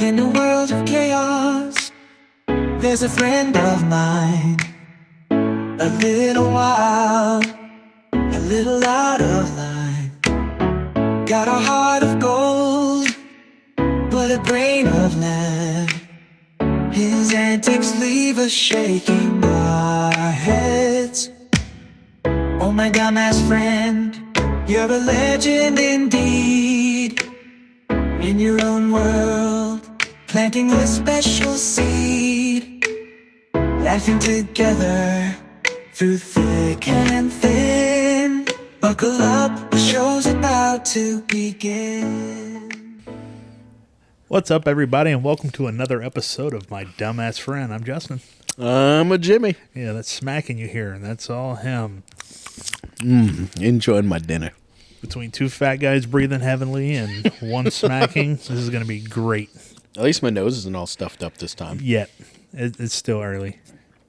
In a world of chaos, there's a friend of mine. A little wild, a little out of line. Got a heart of gold, but a brain of lead. His antics leave us shaking our heads. Oh my dumbass friend, you're a legend indeed. In your own world, planting a special seed. Laughing together through thick and thin. Buckle up, the show's about to begin. What's up, everybody, and welcome to another episode of My Dumbass Friend. I'm Justin. I'm a Jimmy. Yeah, that's smacking you here, and that's all him. Enjoying my dinner. Between two fat guys breathing heavenly and one smacking, this is going to be great. At least my nose isn't all stuffed up this time. Yet, it's still early.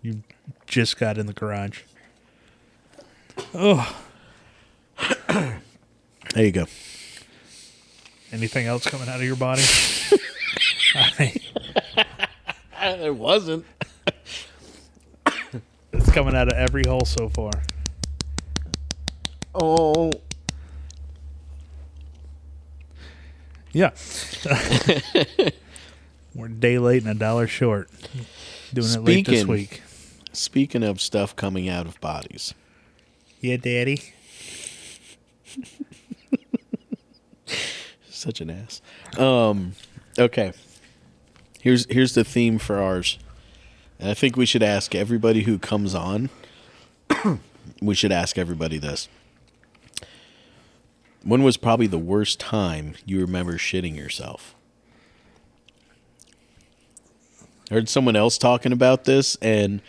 You just got in the garage. Oh. There you go. Anything else coming out of your body? There wasn't. It's coming out of every hole so far. Oh. Yeah. We're a day late and a dollar short. Doing it late this week. Speaking of stuff coming out of bodies. Yeah, Daddy. Such an ass. Okay. Here's the theme for ours. And I think we should ask everybody who comes on. We should ask everybody this. When was probably the worst time you remember shitting yourself? I heard someone else talking about this, and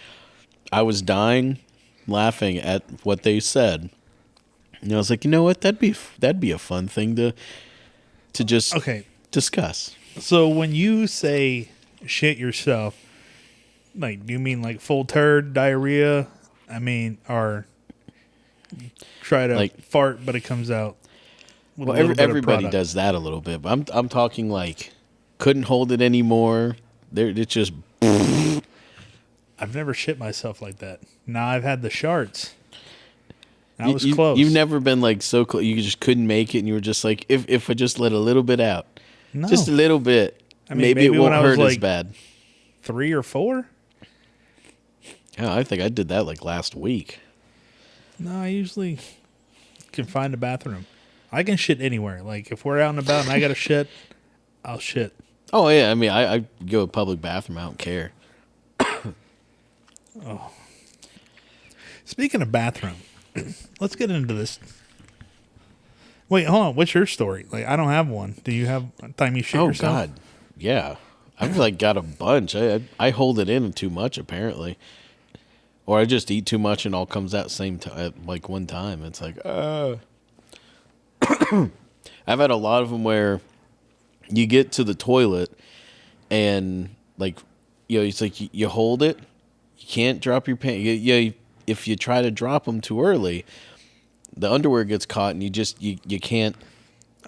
I was dying laughing at what they said. And I was like, you know what? That'd be a fun thing to just discuss. So when you say shit yourself, like, do you mean like full turd, diarrhea? I mean, or try to like fart, but it comes out. Well, everybody does that a little bit, but I'm talking like couldn't hold it anymore. It's just. I've never shit myself like that. Now I've had the sharts. I was close. You've never been like so close. You just couldn't make it, and you were just like, if I just let a little bit out, just a little bit, I mean, maybe it won't hurt as bad. 3 or 4. Yeah, I think I did that like last week. No, I usually can find a bathroom. I can shit anywhere. Like, if we're out and about and I got to shit, I'll shit. Oh, yeah. I mean, I go to a public bathroom. I don't care. Oh. Speaking of bathroom, let's get into this. Wait, hold on. What's your story? Like, I don't have one. Do you have a time you shit yourself? Oh, God. Yeah. I've, like, got a bunch. I hold it in too much, apparently. Or I just eat too much and all comes out same time, like one time. It's like, I've had a lot of them where you get to the toilet and, like, you know, it's like you hold it. You can't drop your pants. If you try to drop them too early, the underwear gets caught and you can't.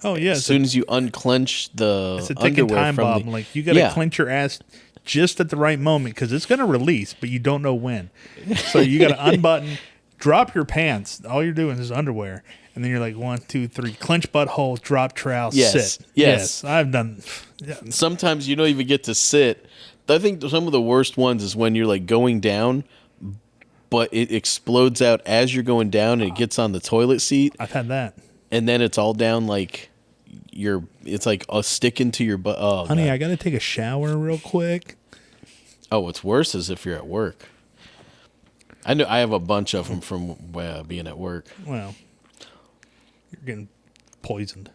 Oh, yeah. As soon as you unclench the it's a ticking time bomb. Like, you got to clench your ass just at the right moment because it's going to release, but you don't know when. So you got to unbutton, drop your pants. All you're doing is underwear. And then you're like, 1, 2, 3, clench butthole, drop trowel, sit. Yes, I've done. Yeah. Sometimes you don't even get to sit. I think some of the worst ones is when you're like going down, but it explodes out as you're going down and it gets on the toilet seat. I've had that. And then it's all down like it's like a stick into your butt. Oh, honey, God. I got to take a shower real quick. Oh, what's worse is if you're at work. I know I have a bunch of them from being at work. Well, you're getting poisoned.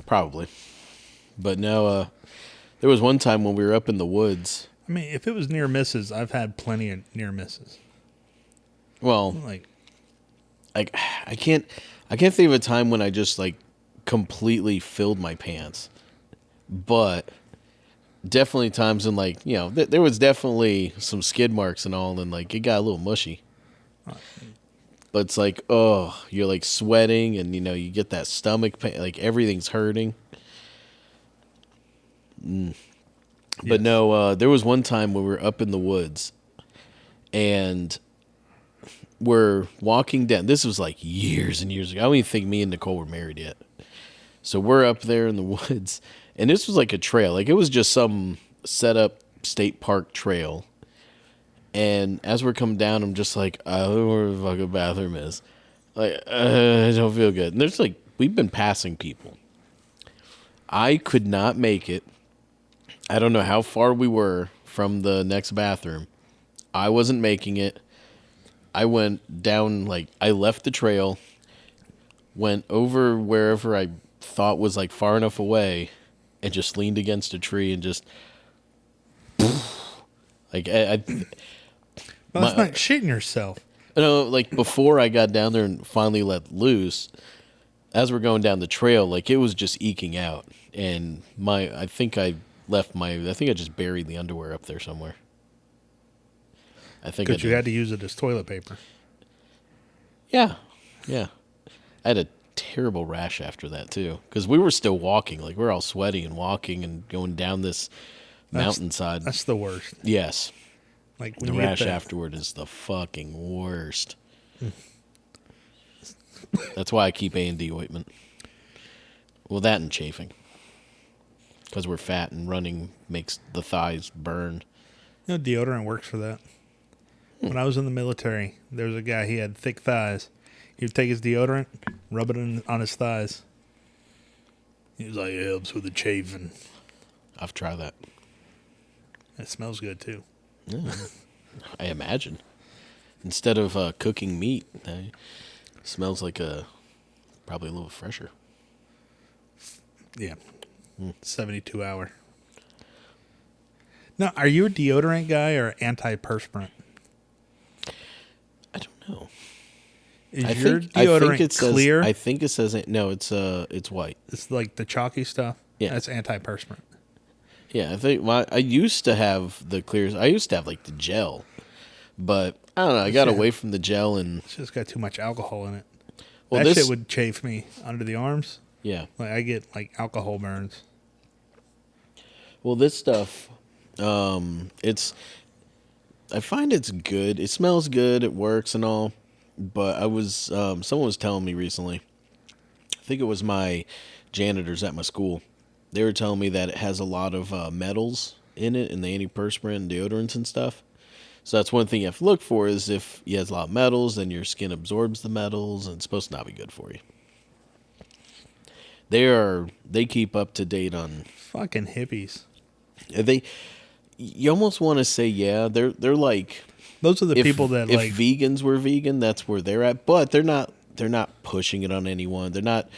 Probably. But no, there was one time when we were up in the woods. I mean, if it was near misses, I've had plenty of near misses. Well, like I can't think of a time when I just like completely filled my pants. But definitely times when, like, you know, there was definitely some skid marks and all, and like it got a little mushy. But it's like, oh, you're like sweating, and you know, you get that stomach pain, like everything's hurting. But no, there was one time when we were up in the woods, and we're walking down. This was like years and years ago. I don't even think me and Nicole were married yet. So we're up there in the woods, and this was like a trail. Like, it was just some set up state park trail. And as we're coming down, I'm just like, I don't know where the fucking bathroom is. Like, I don't feel good. And there's like, we've been passing people. I could not make it. I don't know how far we were from the next bathroom. I wasn't making it. I went down, like, I left the trail, went over wherever I thought was like far enough away, and just leaned against a tree and just, like, That's not shitting yourself. No, like, before I got down there and finally let loose, as we're going down the trail, like, it was just eking out. And I think I just buried the underwear up there somewhere. I think Because you had to use it as toilet paper. Yeah. I had a terrible rash after that, too. Because we were still walking. Like, we're all sweaty and walking and going down this mountainside. That's the worst. Yes. Like, when the rash afterward is the fucking worst. That's why I keep A&D ointment. Well, that and chafing. Because we're fat and running makes the thighs burn. You know, deodorant works for that. When I was in the military, there was a guy, he had thick thighs. He would take his deodorant, rub it on his thighs. He was like, it helps with the chafing. I've tried that. It smells good, too. Yeah, I imagine. Instead of cooking meat, it smells like probably a little fresher. Yeah. 72 hour. Now, are you a deodorant guy or antiperspirant? I don't know. Is your deodorant clear? I think it says no. It's white. It's like the chalky stuff. Yeah, that's antiperspirant. Yeah, I think I used to have the clears. I used to have like the gel, but I don't know. I got away from the gel and it's just got too much alcohol in it. Well, that shit would chafe me under the arms. Yeah, like I get like alcohol burns. Well, this stuff, I find it's good. It smells good. It works and all. But someone was telling me recently, I think it was my janitors at my school. They were telling me that it has a lot of metals in it and the antiperspirant and deodorants and stuff. So that's one thing you have to look for is if it has a lot of metals, then your skin absorbs the metals and it's supposed to not be good for you. They keep up to date on fucking hippies. You almost want to say, yeah, they're like, those are the people that if like vegans were vegan, that's where they're at. But they're not pushing it on anyone. They're not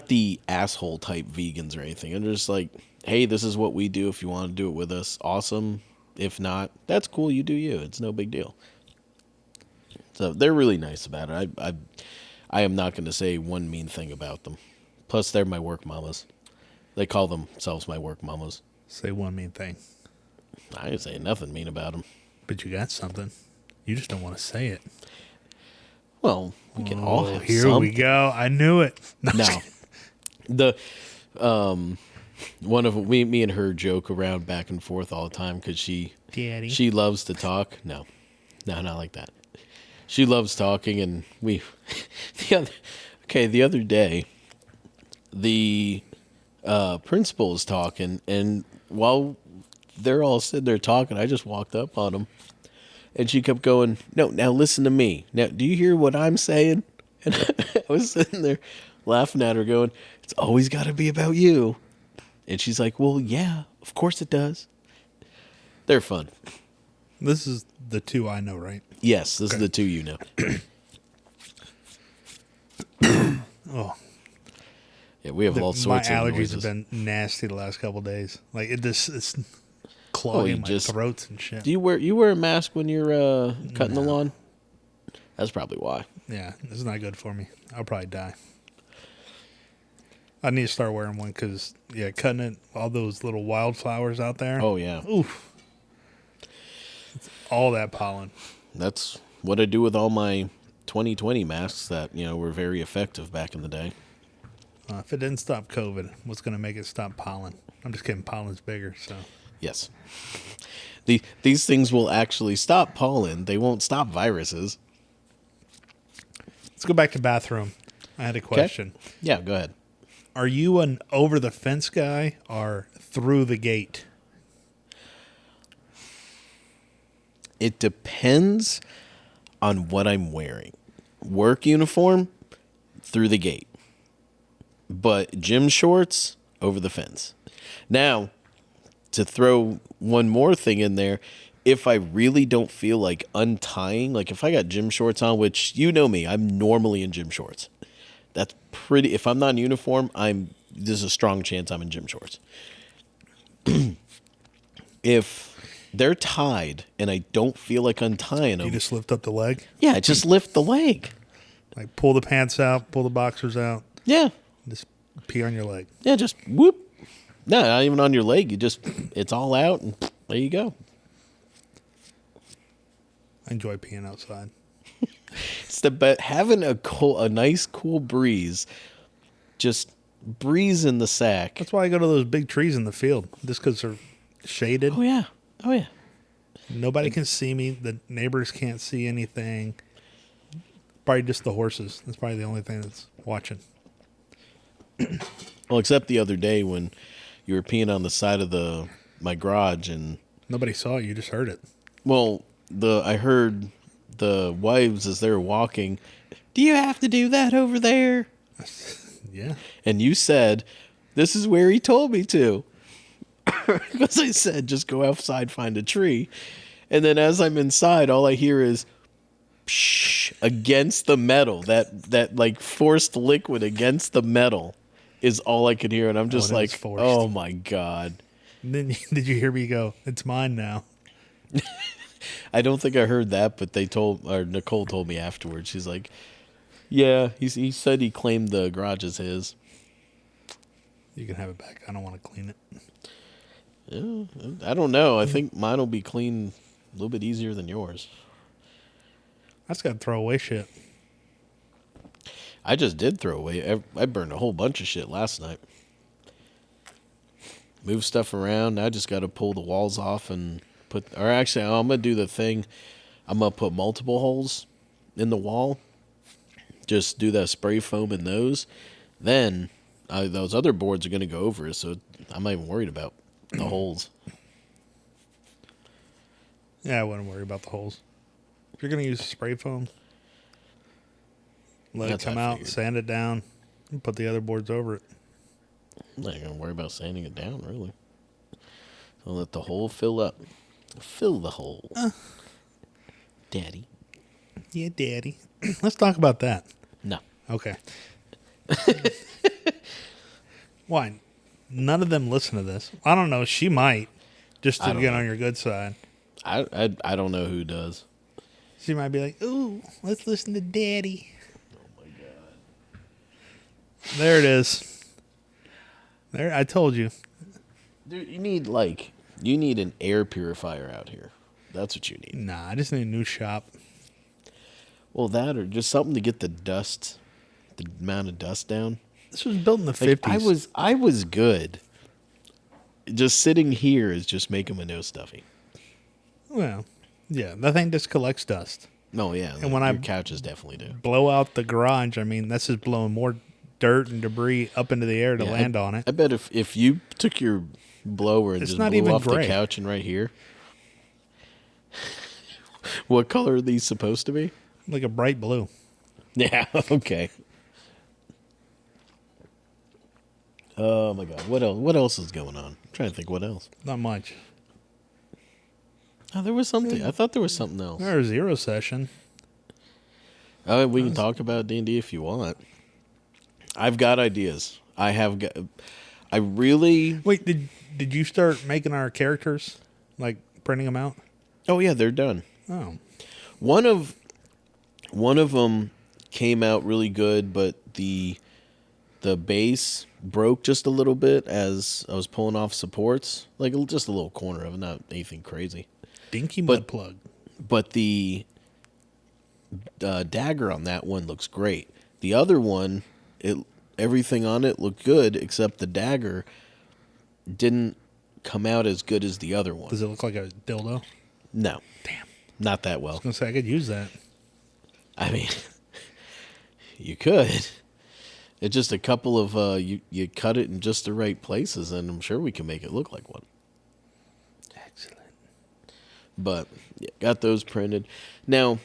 the asshole type vegans or anything. They're just like, hey, this is what we do. If you want to do it with us, awesome. If not, that's cool. You do you. It's no big deal. So they're really nice about it. I am not going to say one mean thing about them. Plus, they're my work mamas. They call themselves my work mamas. Say one mean thing. I didn't say nothing mean about them. But you got something. You just don't want to say it. Well, we can all have here something. We go. I knew it. No. One of me and her joke around back and forth all the time because she loves to talk. No, not like that. She loves talking, and the other day, the principal is talking, and while they're all sitting there talking, I just walked up on them, and she kept going, "No, now listen to me. Now, do you hear what I'm saying?" And I was sitting there laughing at her, going, "It's always got to be about you." And she's like, "Well, yeah, of course it does." They're fun. This is the two I know, right? Yes, this is the two you know. Oh. Yeah, we have all sorts of noises. My allergies noises. have been nasty the last couple of days. Like it's clogging my throats and shit. Do you wear a mask when you're cutting the lawn? That's probably why. Yeah, it's not good for me. I'll probably die. I need to start wearing one because, cutting it, all those little wildflowers out there. Oh, yeah. Oof. It's all that pollen. That's what I do with all my 2020 masks that, were very effective back in the day. If it didn't stop COVID, what's going to make it stop pollen? I'm just kidding. Pollen's bigger, so. Yes. These things will actually stop pollen. They won't stop viruses. Let's go back to bathroom. I had a question. Yeah, go ahead. Are you an over the fence guy or through the gate? It depends on what I'm wearing. Work uniform, through the gate. But gym shorts, over the fence. Now, to throw one more thing in there, if I really don't feel like untying, like if I got gym shorts on, which you know me, I'm normally in gym shorts. That's pretty, if I'm not in uniform, there's a strong chance I'm in gym shorts. If they're tied and I don't feel like untying them. You just lift up the leg? Yeah, just lift the leg. Like pull the pants out, pull the boxers out. Yeah. Just pee on your leg. Yeah, just whoop. No, not even on your leg. It's all out and there you go. I enjoy peeing outside. It's the best. Having a nice cool breeze, just breeze in the sack. That's why I go to those big trees in the field, just because they're shaded. Oh yeah. Nobody can see me. The neighbors can't see anything. Probably just the horses. That's probably the only thing that's watching. Well, except the other day when you were peeing on the side of my garage and nobody saw it. You just heard it. Well, I heard the wives as they were walking. Do you have to do that over there? Yeah. And you said, "This is where he told me to." Because I said, just go outside, find a tree. And then as I'm inside, all I hear is psh against the metal. That like forced liquid against the metal is all I could hear. And I'm just like, oh my God. And then did you hear me go, it's mine now? I don't think I heard that, but Nicole told me afterwards. She's like, yeah, he said he claimed the garage as his. You can have it back. I don't want to clean it. Yeah, I don't know. I think mine will be clean a little bit easier than yours. I just got to throw away shit. I just did throw away. I burned a whole bunch of shit last night. Move stuff around. I just got to pull the walls off and or actually, I'm going to do the thing. I'm going to put multiple holes in the wall. Just do that spray foam in those. Then those other boards are going to go over, so I'm not even worried about the holes. Yeah, I wouldn't worry about the holes. If you're going to use spray foam, let it come out, sand it down, and put the other boards over it. I'm not going to worry about sanding it down, really. So let the hole fill up. Fill the hole. Daddy. Yeah, Daddy. Let's talk about that. No. Okay. Why? None of them listen to this. I don't know. She might, just to get on your good side. I don't know who does. She might be like, ooh, let's listen to Daddy. Oh, my God. There it is. There, I told you. Dude, you need an air purifier out here. That's what you need. Nah, I just need a new shop. Well, that or just something to get the amount of dust down. This was built in the 50s. I was good. Just sitting here is just making my nose stuffy. Well, yeah, that thing just collects dust. Oh, yeah. And when your couches definitely do. Blow out the garage, I mean, that's just blowing more dirt and debris up into the air to land on it. I bet if you took your blower and just blew off the couch and right here. What color are these supposed to be? Like a bright blue. Yeah, okay. Oh my God. What else is going on? I'm trying to think what else. Not much. Oh, there was something. I thought there was something else. There was Zero Session. We can talk about D&D if you want. I've got ideas. I really... Wait, did you start making our characters? Like, printing them out? Oh, yeah, they're done. Oh. One of them came out really good, but the base broke just a little bit as I was pulling off supports. Like, just a little corner of it, not anything crazy. Dinky mud plug. But the dagger on that one looks great. The other one, everything on it looked good, except the dagger didn't come out as good as the other one. Does it look like a dildo? No. Damn. Not that well. I was going to say, I could use that. I mean, you could. It's just a couple of, you cut it in just the right places, and I'm sure we can make it look like one. Excellent. But, yeah, got those printed. Now,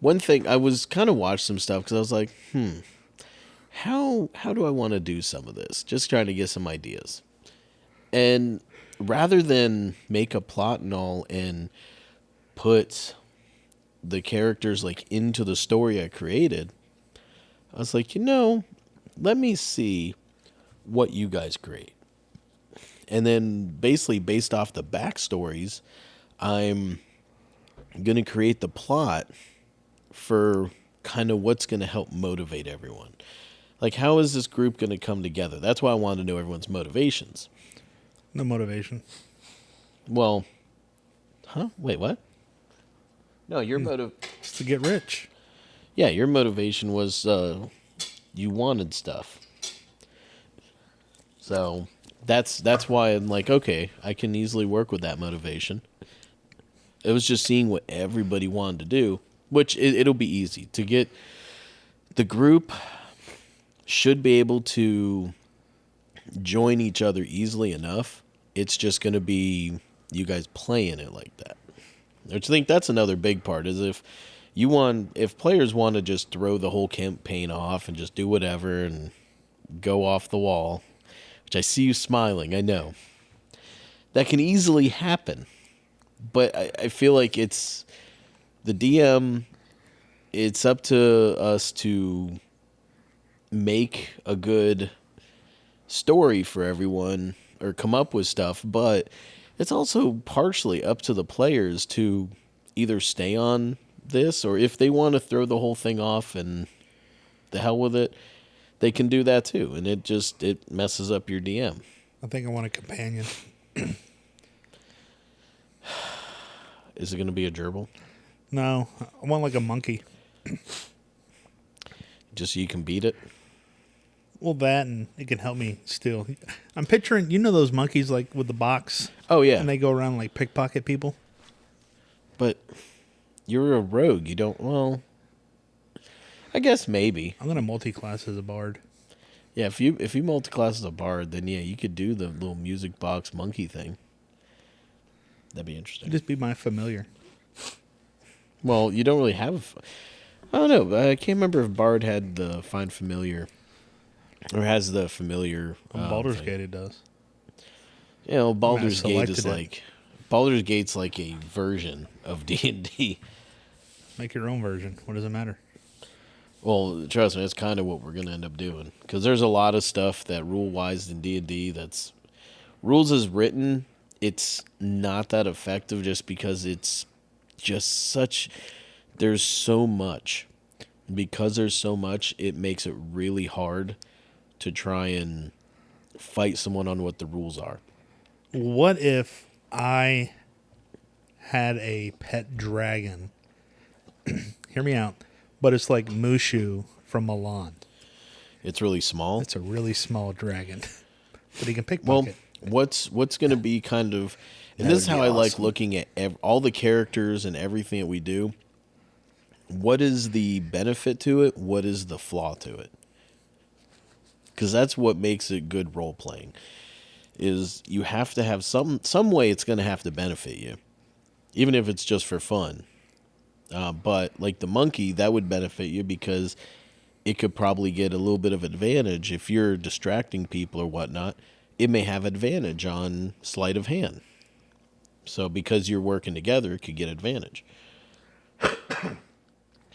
one thing, I was kind of watched some stuff, because I was like, how do I want to do some of this? Just trying to get some ideas. And rather than make a plot and all and put the characters like into the story I created, I was like, let me see what you guys create. And then basically based off the backstories, I'm going to create the plot for kind of what's going to help motivate everyone. Like, how is this group going to come together? That's why I wanted to know everyone's motivations. No motivation. Well, wait, what? No, your Just to get rich. Yeah, your motivation was you wanted stuff. So that's why I'm like, okay, I can easily work with that motivation. It was just seeing what everybody wanted to do, which it'll be easy to get. The group should be able to join each other easily enough. It's just going to be you guys playing it like that. Which I think that's another big part, is if players want to just throw the whole campaign off and just do whatever and go off the wall, which I see you smiling, I know. That can easily happen. But I feel like it's the DM, it's up to us to make a good story for everyone or come up with stuff, but it's also partially up to the players to either stay on this, or if they want to throw the whole thing off and the hell with it, they can do that too. And it messes up your DM. I think I want a companion. Is it going to be a gerbil? No, I want like a monkey. Just so you can beat it? Well, that, and it can help me steal. I'm picturing, those monkeys like with the box? Oh, yeah. And they go around like pickpocket people? But you're a rogue. You don't, well, I guess maybe. I'm going to multi-class as a bard. Yeah, if you multi-class as a bard, then yeah, you could do the little music box monkey thing. That'd be interesting. Just be my familiar. Well, you don't really have, I don't know. I can't remember if bard had the find familiar. Or has the familiar. Baldur's thing. Gate it does. You know, Baldur's Gate is it. like Baldur's Gate's like a version of D&D. Make your own version. What does it matter? Well, trust me, that's kind of what we're going to end up doing. Because there's a lot of stuff that rule-wise in D&D that's rules as written, it's not that effective just because it's just such, there's so much. Because there's so much, it makes it really hard to try and fight someone on what the rules are. What if I had a pet dragon? Hear me out. But it's like Mushu from Milan. It's really small. It's a really small dragon. But he can pickpocket. Well, what's going to be kind of... And this is how I like looking at all the characters and everything that we do. What is the benefit to it? What is the flaw to it? Because that's what makes it good role-playing. Is you have to have some way it's going to have to benefit you. Even if it's just for fun. But like the monkey, that would benefit you because it could probably get a little bit of advantage. If you're distracting people or whatnot, it may have advantage on sleight of hand. So because you're working together, it could get advantage.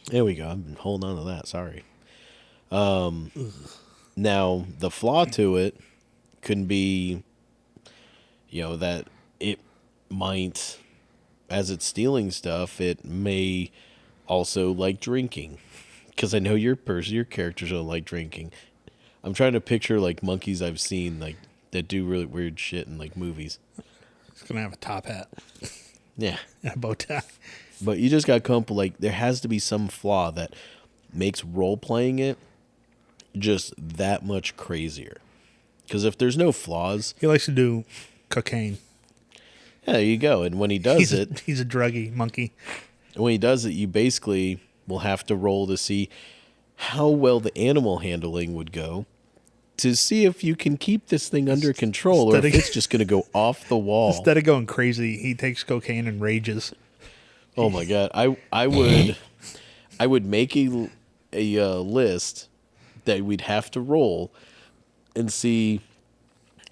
There we go. I've been holding on to that. Sorry. Now, the flaw to it can be, that it might, as it's stealing stuff, it may also like drinking. Because I know your characters don't like drinking. I'm trying to picture, like, monkeys I've seen, like, that do really weird shit in, like, movies. It's going to have a top hat. Yeah. And a bow tie. But you just got to come up with, like, there has to be some flaw that makes role-playing it just that much crazier. Because if there's no flaws... He likes to do cocaine. Yeah, there you go. And when he does he's a druggy monkey. when he does it, you basically will have to roll to see how well the animal handling would go to see if you can keep this thing under control or if it's just going to go off the wall. Instead of going crazy, he takes cocaine and rages. Oh my god, I would make a list that we'd have to roll and see,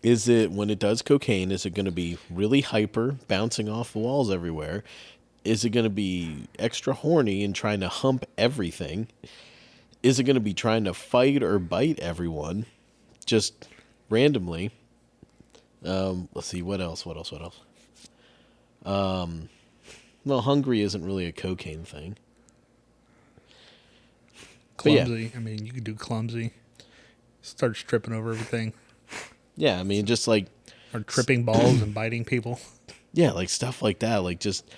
is it, when it does cocaine, is it going to be really hyper, bouncing off the walls everywhere? Is it going to be extra horny and trying to hump everything? Is it going to be trying to fight or bite everyone just randomly? Let's see, what else? Well, hungry isn't really a cocaine thing. Clumsy. Yeah. I mean, you could do clumsy. Start tripping over everything. Yeah, I mean, just like... Or tripping balls and biting people. Yeah, like stuff like that. Like just...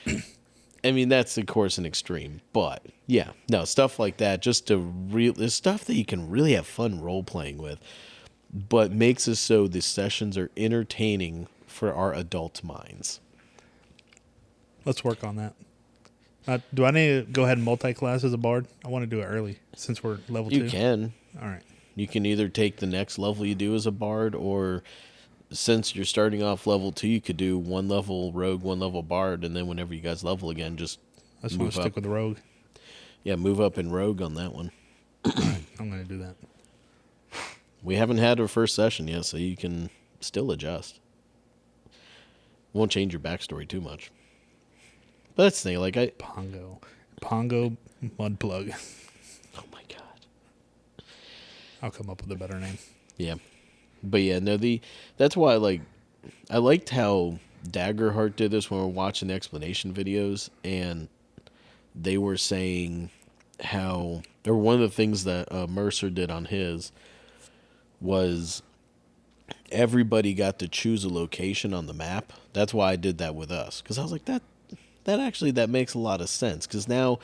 I mean, that's, of course, an extreme. But, yeah. No, stuff like that. Just to there's stuff that you can really have fun role-playing with. But makes it so the sessions are entertaining for our adult minds. Let's work on that. Do I need to go ahead and multi-class as a bard? I want to do it early since we're level 2. You can. All right. You can either take the next level you do as a bard, or since you're starting off level 2, you could do 1 level rogue, 1 level bard, and then whenever you guys level again, just Let's move up. Stick with the rogue. Yeah, move up in rogue on that one. All right, I'm going to do that. We haven't had our first session yet, so you can still adjust. Won't change your backstory too much. But that's the thing, like Pongo Mudplug. Oh my god. I'll come up with a better name. Yeah. But yeah, no, that's why I liked how Daggerheart did this when we were watching the explanation videos, and they were saying how, or one of the things that Mercer did on his was everybody got to choose a location on the map. That's why I did that with us, because I was like, that makes a lot of sense, because now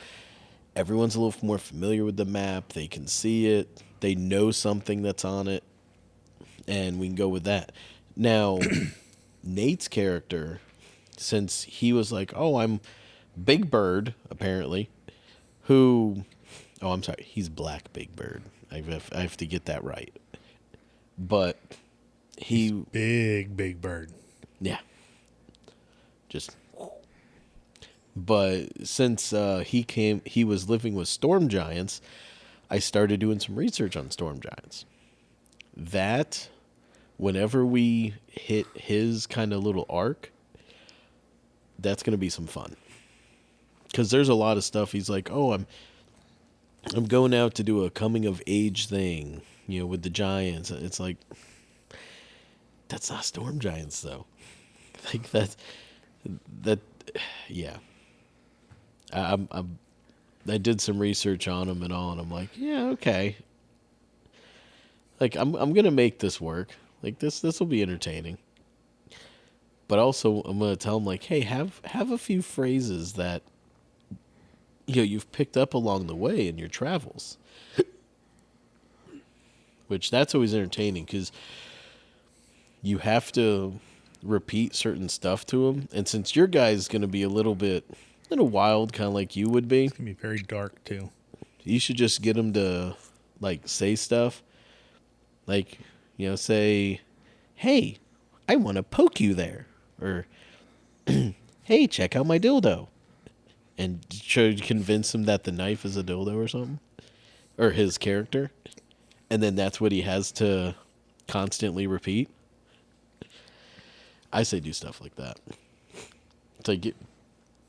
everyone's a little more familiar with the map. They can see it. They know something that's on it, and we can go with that. Now, Nate's character, since he was like, oh, I'm Big Bird, apparently, I'm sorry, he's Black Big Bird. I have to get that right. But he's big bird. Yeah. But since he was living with storm giants, I started doing some research on storm giants. That, whenever we hit his kind of little arc, that's going to be some fun. Because there's a lot of stuff. He's like, oh, I'm going out to do a coming of age thing, with the giants. It's like, that's not storm giants though. Like yeah. I did some research on him and all, and I'm like, yeah, okay. Like I'm gonna make this work. Like this will be entertaining. But also I'm gonna tell him like, hey, have a few phrases that you've picked up along the way in your travels. Which that's always entertaining, because you have to repeat certain stuff to him, and since your guy's going to be a little wild, kind of like you would be, it's going to be very dark too. You should just get him to say stuff like, say, hey, I want to poke you there, or hey, check out my dildo, and try to convince him that the knife is a dildo or something, or his character. And then that's what he has to constantly repeat. I say do stuff like that. It's like,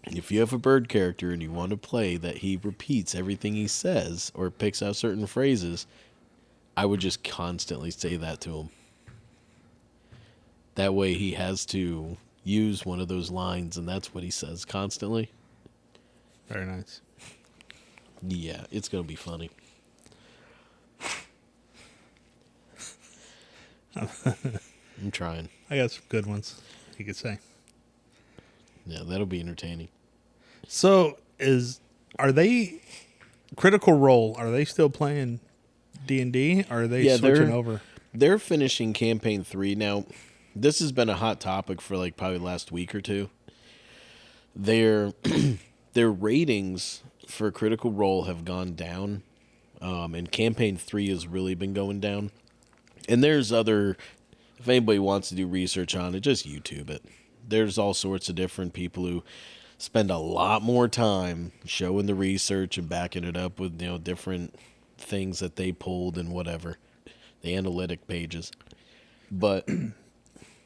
if you have a bird character and you want to play that he repeats everything he says or picks out certain phrases, I would just constantly say that to him. That way he has to use one of those lines, and that's what he says constantly. Very nice. Yeah, it's going to be funny. I'm trying. I got some good ones, you could say. Yeah, that'll be entertaining. So, are they Critical Role? Are they still playing D&D? Or are they switching over? They're finishing campaign 3 now. this has been a hot topic for like probably the last week or two. Their their ratings for Critical Role have gone down, and Campaign 3 has really been going down. And there's other, if anybody wants to do research on it, just YouTube it. There's all sorts of different people who spend a lot more time showing the research and backing it up with, different things that they pulled and whatever, the analytic pages. But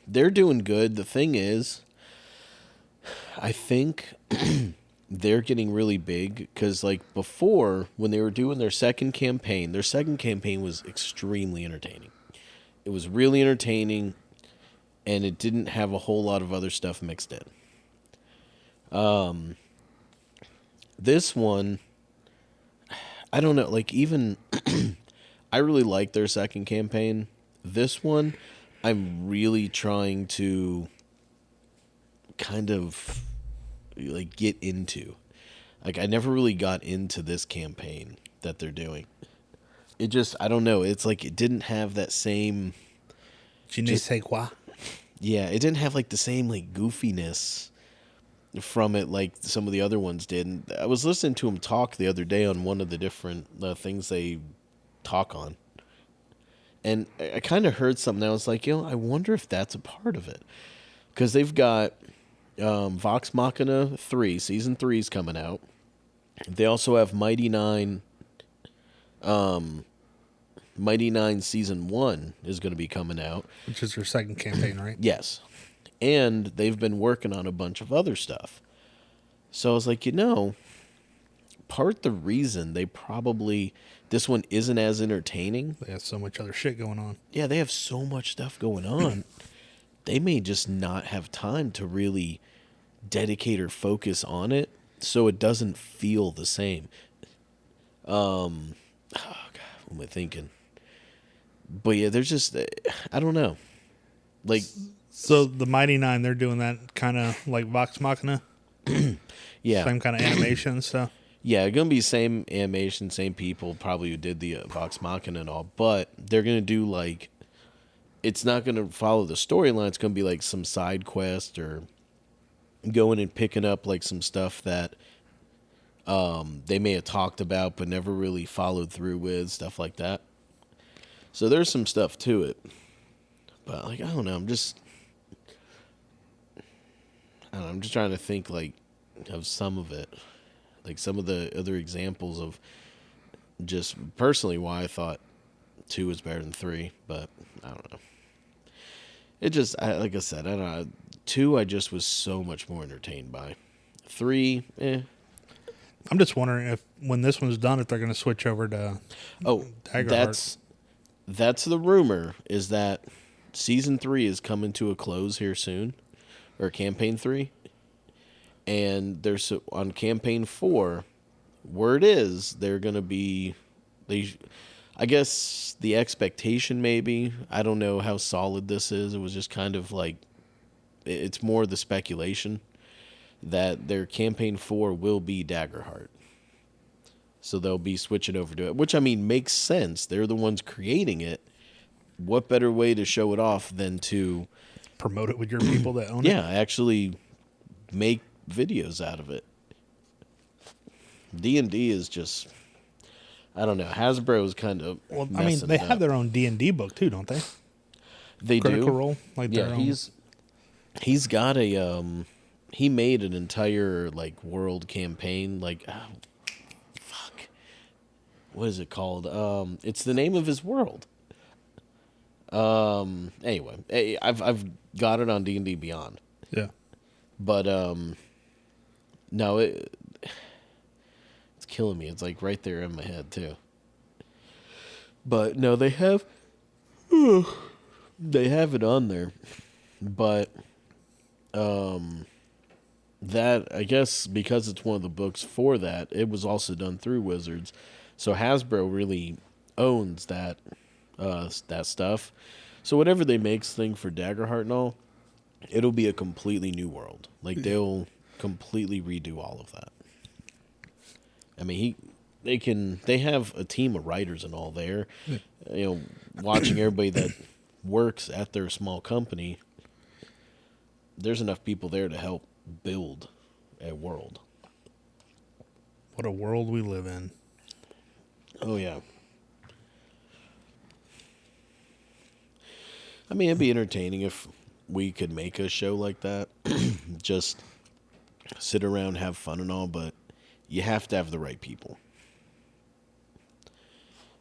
they're doing good. The thing is, I think they're getting really big because, like, before, when they were doing their second campaign was extremely entertaining. It was really entertaining, and it didn't have a whole lot of other stuff mixed in. This one, I don't know, like, even I really like their second campaign. This one, I'm really trying to kind of like get into. Like, I never really got into this campaign that they're doing. It just, I don't know, it's like it didn't have that same Je ne sais quoi. Yeah, it didn't have like the same like goofiness from it like some of the other ones did. And I was listening to him talk the other day on one of the different things they talk on. And I kind of heard something. I was like, I wonder if that's a part of it. Because they've got Vox Machina 3, Season 3 is coming out. They also have Mighty Nine Season 1 is going to be coming out. Which is their second campaign, right? Yes. And they've been working on a bunch of other stuff. So I was like, part the reason this one isn't as entertaining. They have so much other shit going on. Yeah, they have so much stuff going on. They may just not have time to really dedicate or focus on it, so it doesn't feel the same. Oh God, what am I thinking? But yeah, there's just, I don't know. Like, so the Mighty Nine, they're doing that kind of like Vox Machina. Yeah, same kind of animation and stuff. Yeah, gonna be same animation, same people probably who did the Vox Machina and all, but they're gonna do like, it's not gonna follow the storyline. It's gonna be like some side quest or going and picking up like some stuff that they may have talked about but never really followed through with, stuff like that. So there's some stuff to it, but like, I don't know. I'm just trying to think like of some of it. Like some of the other examples of just personally why I thought 2 was better than 3, but I don't know. It just, like I said, I don't know. 2 I just was so much more entertained by. 3, I'm just wondering if when this one's done, if they're going to switch over to Daggerheart. That's the rumor, is that Season 3 is coming to a close here soon, or Campaign 3. And there's on Campaign 4, word is they're going to be, I guess the expectation maybe, I don't know how solid this is. It was just kind of like, it's more the speculation that their Campaign 4 will be Daggerheart. So they'll be switching over to it, which I mean makes sense. They're the ones creating it. What better way to show it off than to promote it with your people that own it? Yeah, actually make videos out of it. D&D is just, I don't know. Hasbro is kind of they have their own D&D book too, don't they? They Critical do. Role, like their own. He's got a he made an entire like world campaign, like what is it called? It's the name of his world. Anyway, I've got it on D&D Beyond. Yeah. But no, it's killing me. It's like right there in my head too. But no, they have it on there. But that, I guess because it's one of the books for that, it was also done through Wizards. So Hasbro really owns that stuff. So whatever they make thing for Daggerheart and all, it'll be a completely new world. Like they'll completely redo all of that. I mean, they have a team of writers and all there. Watching everybody that works at their small company there's enough people there to help build a world. What a world we live in. Oh, yeah. I mean, it'd be entertaining if we could make a show like that. Just sit around, have fun and all, but you have to have the right people.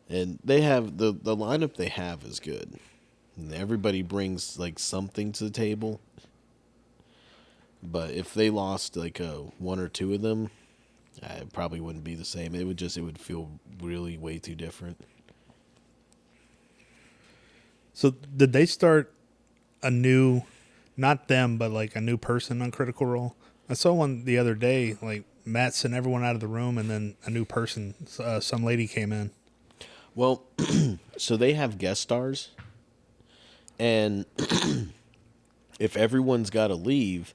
And they have, the lineup they have is good. And everybody brings, like, something to the table. But if they lost, like, one or two of them, it probably wouldn't be the same. It would feel really way too different. So did they start a new, not them, but like a new person on Critical Role? I saw one the other day, like Matt sent everyone out of the room and then a new person, some lady came in. Well, so they have guest stars. And if everyone's got to leave,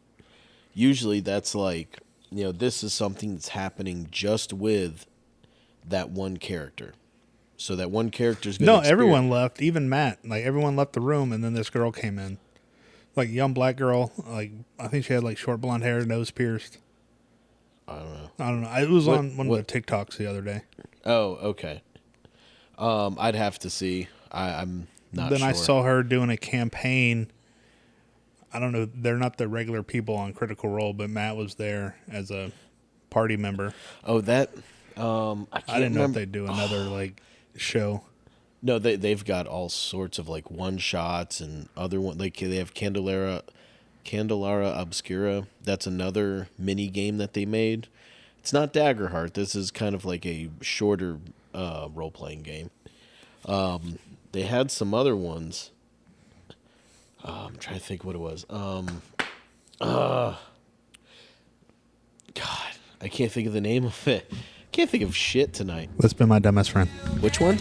usually that's like, this is something that's happening just with that one character. So that one character's going to everyone left, even Matt. Like, everyone left the room, and then this girl came in. Like, young black girl. Like, I think she had, like, short blonde hair, nose pierced. I don't know. I don't know. It was on one of the TikToks the other day. Oh, okay. I'd have to see. I'm not sure. Then I saw her doing a campaign. I don't know. They're not the regular people on Critical Role, but Matt was there as a party member. Oh, that... I didn't know if they'd do another, like, show. No, they've got all sorts of, like, one-shots and other one. Like, they have Candelara Obscura. That's another mini game that they made. It's not Daggerheart. This is kind of like a shorter role-playing game. They had some other ones. I'm trying to think what it was. God, I can't think of the name of it. Can't think of shit tonight. That's been my dumbass friend. Which one?